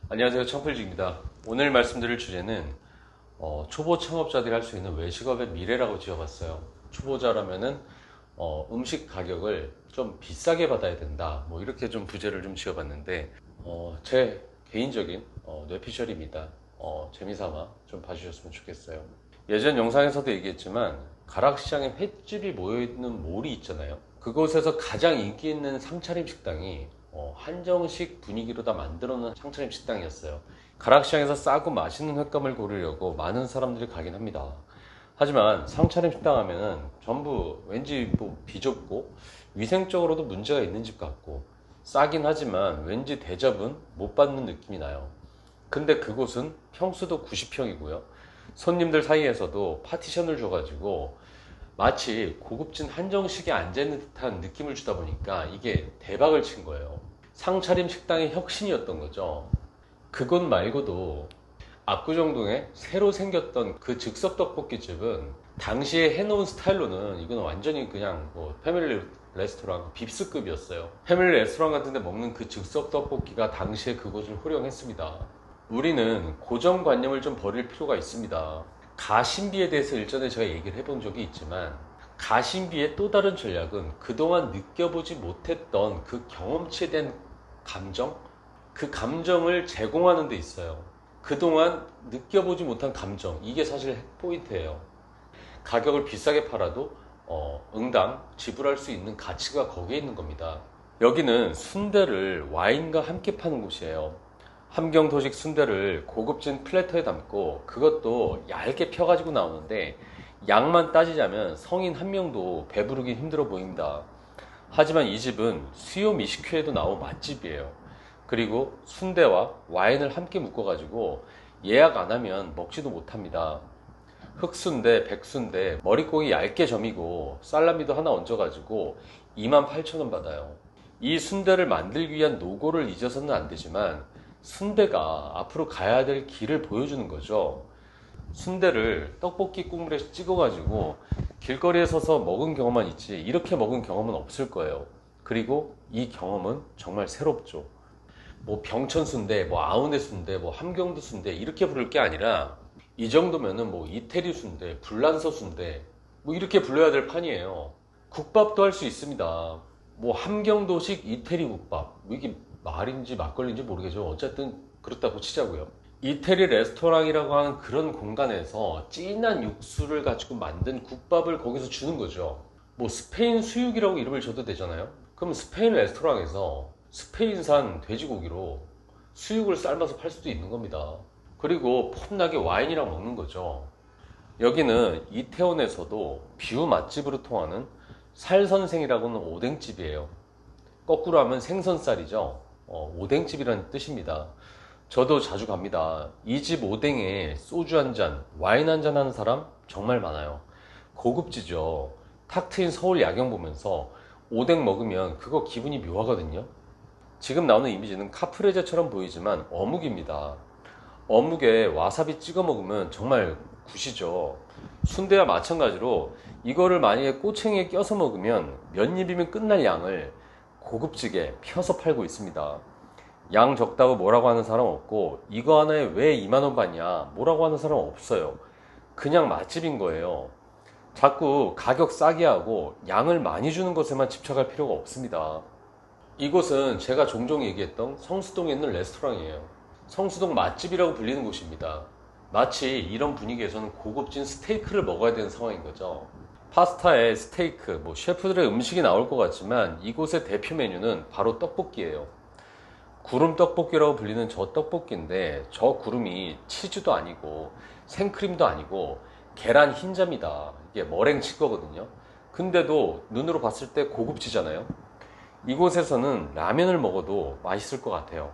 안녕하세요, 청필주입니다. 오늘 말씀드릴 주제는 초보 창업자들이 할 수 있는 외식업의 미래라고 지어봤어요. 초보자라면은 음식 가격을 좀 비싸게 받아야 된다, 뭐 이렇게 좀 부제를 좀 지어봤는데 제 개인적인 뇌피셜입니다. 재미삼아 좀 봐주셨으면 좋겠어요. 예전 영상에서도 얘기했지만 가락시장에 횟집이 모여있는 몰이 있잖아요. 그곳에서 가장 인기 있는 상차림 식당이 한정식 분위기로 다 만들어놓은 상차림 식당이었어요. 가락시장에서 싸고 맛있는 횟감을 고르려고 많은 사람들이 가긴 합니다. 하지만 상차림 식당 하면은 전부 왠지 뭐 비좁고 위생적으로도 문제가 있는 집 같고 싸긴 하지만 왠지 대접은 못 받는 느낌이 나요. 근데 그곳은 평수도 90평이고요. 손님들 사이에서도 파티션을 줘가지고 마치 고급진 한정식에 앉아있는 듯한 느낌을 주다 보니까 이게 대박을 친 거예요. 상차림 식당의 혁신이었던 거죠. 그곳 말고도 압구정동에 새로 생겼던 그 즉석 떡볶이집은 당시에 해놓은 스타일로는 이건 완전히 그냥 패밀리 레스토랑 빕스급이었어요. 패밀리 레스토랑 같은 데 먹는 그 즉석 떡볶이가 당시에 그곳을 호령했습니다. 우리는 고정관념을 좀 버릴 필요가 있습니다. 가심비에 대해서 일전에 제가 얘기를 해본 적이 있지만 가심비의 또 다른 전략은 그동안 느껴보지 못했던 그 경험치에 대한 감정? 그 감정을 제공하는 데 있어요. 그동안 느껴보지 못한 감정, 이게 사실 핵포인트예요. 가격을 비싸게 팔아도 응당 지불할 수 있는 가치가 거기에 있는 겁니다. 여기는 순대를 와인과 함께 파는 곳이에요. 함경도식 순대를 고급진 플래터에 담고 그것도 얇게 펴가지고 나오는데 양만 따지자면 성인 한 명도 배부르기 힘들어 보입니다. 하지만 이 집은 수요 미식회에도 나온 맛집이에요. 그리고 순대와 와인을 함께 묶어가지고 예약 안 하면 먹지도 못합니다. 흑순대, 백순대, 머릿고기 얇게 점이고 살라미도 하나 얹어가지고 28,000원 받아요. 이 순대를 만들기 위한 노고를 잊어서는 안 되지만 순대가 앞으로 가야 될 길을 보여주는 거죠. 순대를 떡볶이 국물에 찍어가지고 길거리에 서서 먹은 경험만 있지 이렇게 먹은 경험은 없을 거예요. 그리고 이 경험은 정말 새롭죠. 병천 순대, 아우네 순대, 함경도 순대 이렇게 부를 게 아니라 이 정도면은 이태리 순대, 불란서 순대 이렇게 불러야 될 판이에요. 국밥도 할 수 있습니다. 함경도식 이태리 국밥, 이게 말인지 막걸리인지 모르겠죠. 어쨌든 그렇다고 치자고요. 이태리 레스토랑이라고 하는 그런 공간에서 진한 육수를 가지고 만든 국밥을 거기서 주는 거죠. 스페인 수육이라고 이름을 줘도 되잖아요. 그럼 스페인 레스토랑에서 스페인산 돼지고기로 수육을 삶아서 팔 수도 있는 겁니다. 그리고 폼나게 와인이랑 먹는 거죠. 여기는 이태원에서도 뷰 맛집으로 통하는 살선생이라고는 오뎅집이에요. 거꾸로 하면 생선살이죠. 오뎅집이라는 뜻입니다. 저도 자주 갑니다. 이 집 오뎅에 소주 한 잔, 와인 한 잔 하는 사람 정말 많아요. 고급지죠. 탁 트인 서울 야경 보면서 오뎅 먹으면 그거 기분이 묘하거든요. 지금 나오는 이미지는 카프레제처럼 보이지만 어묵입니다. 어묵에 와사비 찍어 먹으면 정말 굿이죠. 순대와 마찬가지로 이거를 만약에 꼬챙이에 껴서 먹으면 몇 입이면 끝날 양을 고급지게 펴서 팔고 있습니다. 양 적다고 뭐라고 하는 사람 없고 이거 하나에 왜 2만원 받냐 뭐라고 하는 사람 없어요. 그냥 맛집인 거예요. 자꾸 가격 싸게 하고 양을 많이 주는 것에만 집착할 필요가 없습니다. 이곳은 제가 종종 얘기했던 성수동에 있는 레스토랑이에요. 성수동 맛집이라고 불리는 곳입니다. 마치 이런 분위기에서는 고급진 스테이크를 먹어야 되는 상황인 거죠. 파스타에 스테이크, 셰프들의 음식이 나올 것 같지만 이곳의 대표 메뉴는 바로 떡볶이예요. 구름 떡볶이라고 불리는 저 떡볶이인데 저 구름이 치즈도 아니고 생크림도 아니고 계란 흰자입니다. 이게 머랭 친 거거든요. 근데도 눈으로 봤을 때 고급지잖아요. 이곳에서는 라면을 먹어도 맛있을 것 같아요.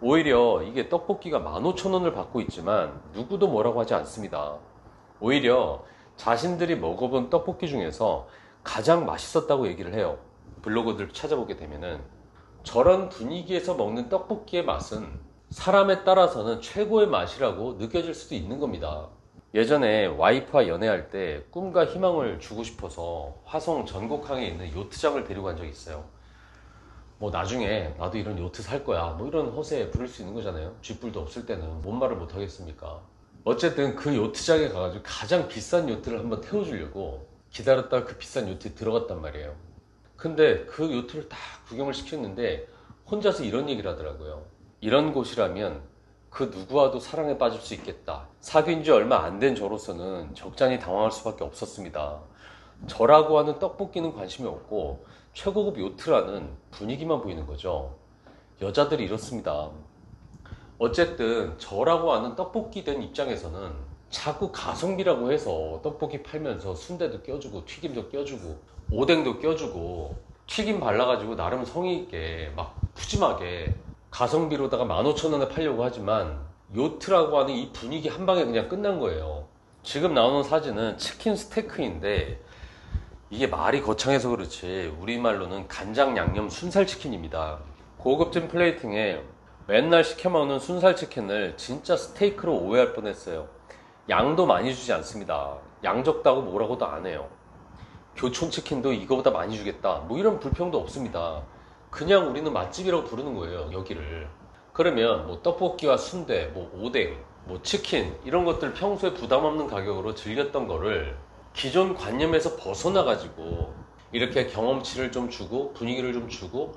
오히려 이게 떡볶이가 15,000원을 받고 있지만 누구도 뭐라고 하지 않습니다. 오히려 자신들이 먹어본 떡볶이 중에서 가장 맛있었다고 얘기를 해요. 블로그들 찾아보게 되면은 저런 분위기에서 먹는 떡볶이의 맛은 사람에 따라서는 최고의 맛이라고 느껴질 수도 있는 겁니다. 예전에 와이프와 연애할 때 꿈과 희망을 주고 싶어서 화성 전곡항에 있는 요트장을 데리고 간 적이 있어요. 뭐 나중에 나도 이런 요트 살 거야 뭐 이런 허세 부를 수 있는 거잖아요. 쥐뿔도 없을 때는 뭔 말을 못 하겠습니까. 어쨌든 그 요트장에 가가지고 가장 비싼 요트를 한번 태워주려고 기다렸다가 그 비싼 요트에 들어갔단 말이에요. 근데 그 요트를 다 구경을 시켰는데 혼자서 이런 얘기를 하더라고요. 이런 곳이라면 그 누구와도 사랑에 빠질 수 있겠다. 사귄 지 얼마 안 된 저로서는 적잖이 당황할 수밖에 없었습니다. 저라고 하는 떡볶이는 관심이 없고 최고급 요트라는 분위기만 보이는 거죠. 여자들이 이렇습니다. 어쨌든 저라고 하는 떡볶이 된 입장에서는 자꾸 가성비라고 해서 떡볶이 팔면서 순대도 껴주고 튀김도 껴주고 오뎅도 껴주고 튀김 발라가지고 나름 성의 있게 막 푸짐하게 가성비로다가 15,000원에 팔려고 하지만 요트라고 하는 이 분위기 한 방에 그냥 끝난 거예요. 지금 나오는 사진은 치킨 스테이크인데 이게 말이 거창해서 그렇지 우리말로는 간장 양념 순살치킨입니다. 고급진 플레이팅에 맨날 시켜 먹는 순살치킨을 진짜 스테이크로 오해할 뻔했어요. 양도 많이 주지 않습니다. 양 적다고 뭐라고도 안 해요. 교촌치킨도 이거보다 많이 주겠다 뭐 이런 불평도 없습니다. 그냥 우리는 맛집이라고 부르는 거예요, 여기를. 그러면 뭐 떡볶이와 순대, 뭐 오뎅, 뭐 치킨 이런 것들 평소에 부담 없는 가격으로 즐겼던 거를 기존 관념에서 벗어나 가지고 이렇게 경험치를 좀 주고 분위기를 좀 주고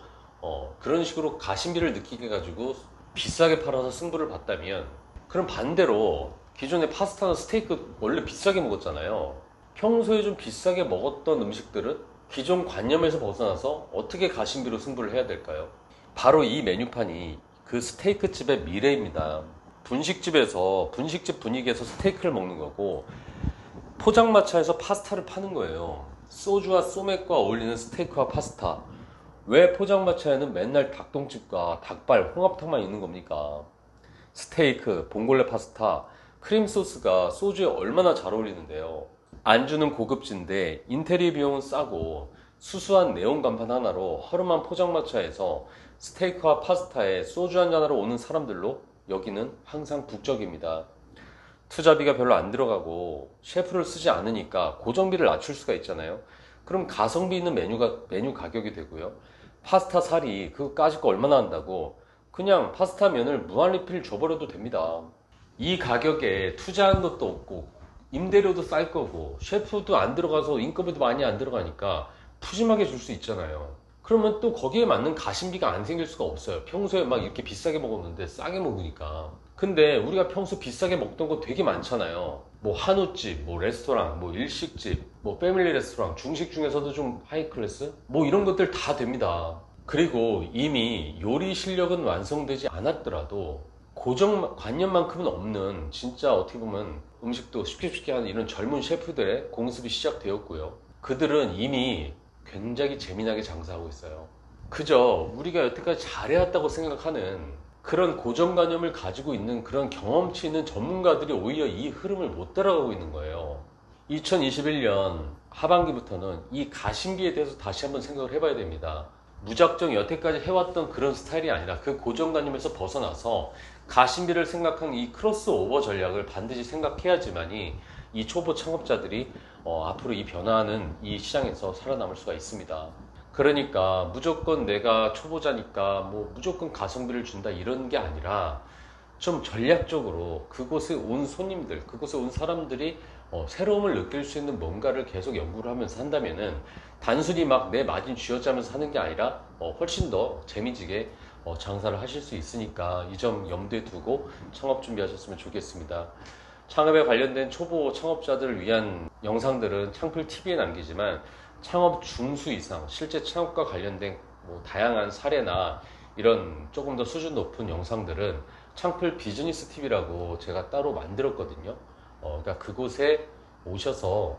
그런 식으로 가심비를 느끼게 해가지고 비싸게 팔아서 승부를 봤다면, 그럼 반대로 기존의 파스타나 스테이크 원래 비싸게 먹었잖아요. 평소에 좀 비싸게 먹었던 음식들은 기존 관념에서 벗어나서 어떻게 가심비로 승부를 해야 될까요? 바로 이 메뉴판이 그 스테이크집의 미래입니다. 분식집에서 분식집 분위기에서 스테이크를 먹는 거고 포장마차에서 파스타를 파는 거예요. 소주와 소맥과 어울리는 스테이크와 파스타. 왜 포장마차에는 맨날 닭똥집과 닭발, 홍합탕만 있는 겁니까? 스테이크, 봉골레 파스타, 크림 소스가 소주에 얼마나 잘 어울리는데요. 안주는 고급진데 인테리어 비용은 싸고 수수한 네온 간판 하나로 허름한 포장마차에서 스테이크와 파스타에 소주 한잔하러 오는 사람들로 여기는 항상 북적입니다. 투자비가 별로 안 들어가고 셰프를 쓰지 않으니까 고정비를 낮출 수가 있잖아요. 그럼 가성비 있는 메뉴 가격이 되고요. 파스타 살이 그거 까짓 거 얼마나 한다고 그냥 파스타 면을 무한 리필 줘버려도 됩니다. 이 가격에 투자한 것도 없고 임대료도 쌀 거고 셰프도 안 들어가서 인건비도 많이 안 들어가니까 푸짐하게 줄 수 있잖아요. 그러면 또 거기에 맞는 가심비가 안 생길 수가 없어요. 평소에 막 이렇게 비싸게 먹었는데 싸게 먹으니까. 근데 우리가 평소 비싸게 먹던 거 되게 많잖아요. 뭐 한우집, 뭐 레스토랑, 뭐 일식집, 뭐 패밀리 레스토랑, 중식 중에서도 좀 하이 클래스? 뭐 이런 것들 다 됩니다. 그리고 이미 요리 실력은 완성되지 않았더라도 고정관념만큼은 없는, 진짜 어떻게 보면 음식도 쉽게 하는 이런 젊은 셰프들의 공습이 시작되었고요. 그들은 이미 굉장히 재미나게 장사하고 있어요. 그저 우리가 여태까지 잘해왔다고 생각하는 그런 고정관념을 가지고 있는 그런 경험치 있는 전문가들이 오히려 이 흐름을 못 따라가고 있는 거예요. 2021년 하반기부터는 이 가심비에 대해서 다시 한번 생각을 해봐야 됩니다. 무작정 여태까지 해왔던 그런 스타일이 아니라 그 고정관념에서 벗어나서 가심비를 생각한 이 크로스오버 전략을 반드시 생각해야지만이 이 초보 창업자들이 앞으로 이 변화하는 이 시장에서 살아남을 수가 있습니다. 그러니까 무조건 내가 초보자니까 뭐 무조건 가성비를 준다 이런 게 아니라 좀 전략적으로 그곳에 온 손님들, 그곳에 온 사람들이 새로움을 느낄 수 있는 뭔가를 계속 연구를 하면서 한다면은 단순히 막 내 마진 쥐어짜면서 하는 게 아니라 훨씬 더 재미지게 장사를 하실 수 있으니까 이 점 염두에 두고 창업 준비하셨으면 좋겠습니다. 창업에 관련된 초보 창업자들을 위한 영상들은 창풀TV에 남기지만 창업 중수 이상, 실제 창업과 관련된 뭐 다양한 사례나 이런 조금 더 수준 높은 영상들은 창풀 비즈니스 TV라고 제가 따로 만들었거든요. 그러니까 그곳에 오셔서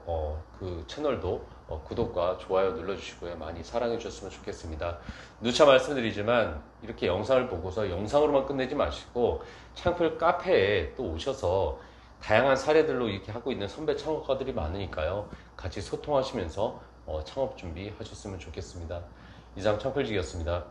그 채널도 구독과 좋아요 눌러주시고요. 많이 사랑해 주셨으면 좋겠습니다. 누차 말씀드리지만 이렇게 영상을 보고서 영상으로만 끝내지 마시고 창풀 카페에 또 오셔서 다양한 사례들로 이렇게 하고 있는 선배 창업가들이 많으니까요. 같이 소통하시면서 창업 준비 하셨으면 좋겠습니다. 이상 창풀직이었습니다.